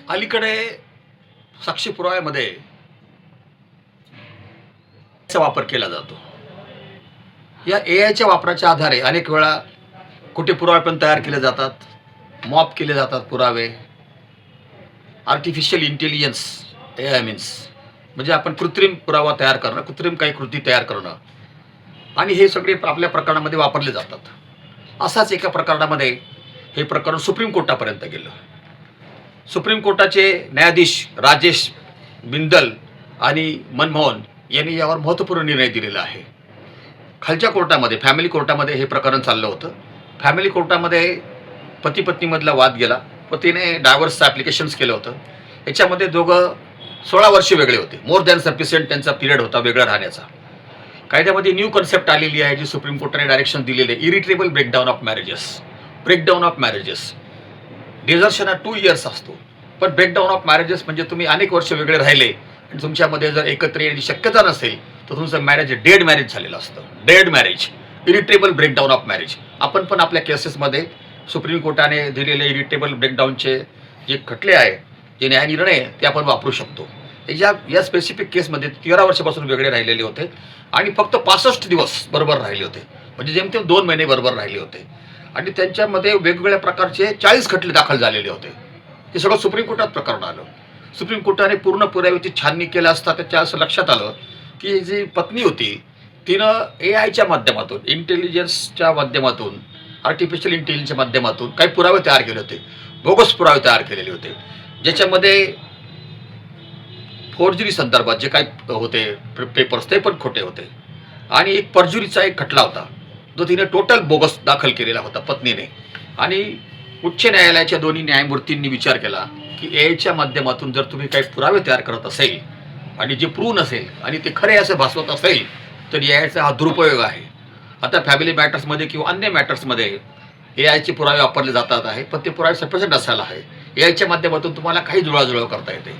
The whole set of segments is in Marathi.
अलीकडे साक्षी पुराव्यामध्ये चा वापर केला जातो. या एआयच्या वापराच्या आधारे अनेक वेळा खोटे पुरावे पण तयार केले जातात, मॉप केले जातात पुरावे. आर्टिफिशियल इंटेलिजन्स एआय मीन्स म्हणजे आपण कृत्रिम पुरावा तयार करणं, कृत्रिम काही कृती तयार करणं, आणि हे सगळे आपल्या प्रकरणामध्ये वापरले जातात. असाच एका प्रकरणामध्ये हे प्रकरण सुप्रीम कोर्टापर्यंत गेलं. सुप्रीम कोर्टाचे न्यायाधीश राजेश बिंदल आणि मनमोहन यांनी यावर महत्त्वपूर्ण निर्णय दिलेला आहे. खालच्या कोर्टामध्ये, फॅमिली कोर्टामध्ये हे प्रकरण चाललं होतं. फॅमिली कोर्टामध्ये पती पत्नीमधला वाद गेला. पतीने डायव्हर्सचं ॲप्लिकेशन्स केलं होतं. याच्यामध्ये दोघं 16 वर्षे वेगळे होते. मोर दॅन सफिशियंट त्यांचा पिरियड होता वेगळं राहण्याचा. कायद्यामध्ये न्यू कन्सेप्ट आलेली आहे, जी सुप्रीम कोर्टाने डायरेक्शन दिलेले, irretrievable breakdown of marriages. Breakdown of marriages desertion हा 2 इयर्स असतो, पण ब्रेकडाऊन ऑफ मॅरेजेस म्हणजे तुम्ही अनेक वर्ष वेगळे राहिले आणि तुमच्यामध्ये जर एकत्र येण्याची शक्यता नसेल तर तुमचं मॅरेज डेड मॅरेज झालेलं असतं. Dead marriage, irretrievable breakdown of marriage. आपण पण आपल्या केसेसमध्ये सुप्रीम कोर्टाने दिलेले इरिट्रेबल ब्रेकडाऊनचे जे खटले आहे, जे न्यायनिर्णय ते आपण वापरू शकतो. या स्पेसिफिक केसमध्ये 13 वर्षापासून वेगळे राहिलेले होते आणि फक्त 65 दिवस बरोबर राहिले होते, म्हणजे जेमतेम 2 महिने बरोबर राहिले होते. आणि त्यांच्यामध्ये वेगवेगळ्या प्रकारचे 40 खटले दाखल झालेले होते. हे सगळं सुप्रीम कोर्टात प्रकरण आलं. सुप्रीम कोर्टाने पूर्ण पुराव्याची छाननी केलं असता त्याच्या असं लक्षात आलं की जी पत्नी होती तिनं एआयच्या माध्यमातून, इंटेलिजन्सच्या माध्यमातून, आर्टिफिशियल इंटेलिजन्सच्या माध्यमातून काही पुरावे तयार केले होते, बोगस पुरावे तयार केलेले होते, ज्याच्यामध्ये फोर्जरी संदर्भात जे काही होते पेपर्स ते पण खोटे होते. आणि एक परजुरीचा एक खटला होता जो तिने टोटल बोगस दाखल केलेला होता पत्नीने. आणि उच्च न्यायालयाच्या दोन्ही न्यायमूर्तींनी विचार केला की एआयच्या माध्यमातून जर तुम्ही काही पुरावे तयार करत असेल आणि जे प्रूव्ह नसेल आणि ते खरे असे भासवत असेल तर एआयचा हा दुरुपयोग आहे. आता फॅमिली मॅटर्समध्ये किंवा अन्य मॅटर्समध्ये एआयचे पुरावे वापरले जातात आहे, पण ते पुरावे सफिशियंट असायला आहे. एआयच्या माध्यमातून तुम्हाला काही जुळवाजुळव करता येते,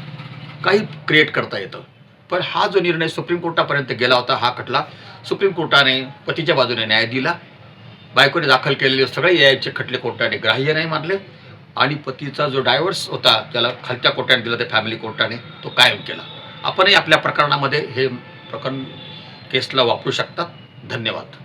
काही क्रिएट करता येतं. पण हा जो निर्णय सुप्रीम कोर्टापर्यंत गेला होता, हा खटला सुप्रीम कोर्टाने पतीच्या बाजूने न्याय दिला. बायकोने दाखल केलेले सगळे एआयचे खटले कोर्टाने ग्राह्य नाही मानले आणि पतीचा जो डायव्हर्स होता त्याला खालच्या कोर्टाने दिला, ते फॅमिली कोर्टाने तो कायम केला. आपणही आपल्या प्रकरणामध्ये हे प्रकरण केसला वापरू शकतात. धन्यवाद.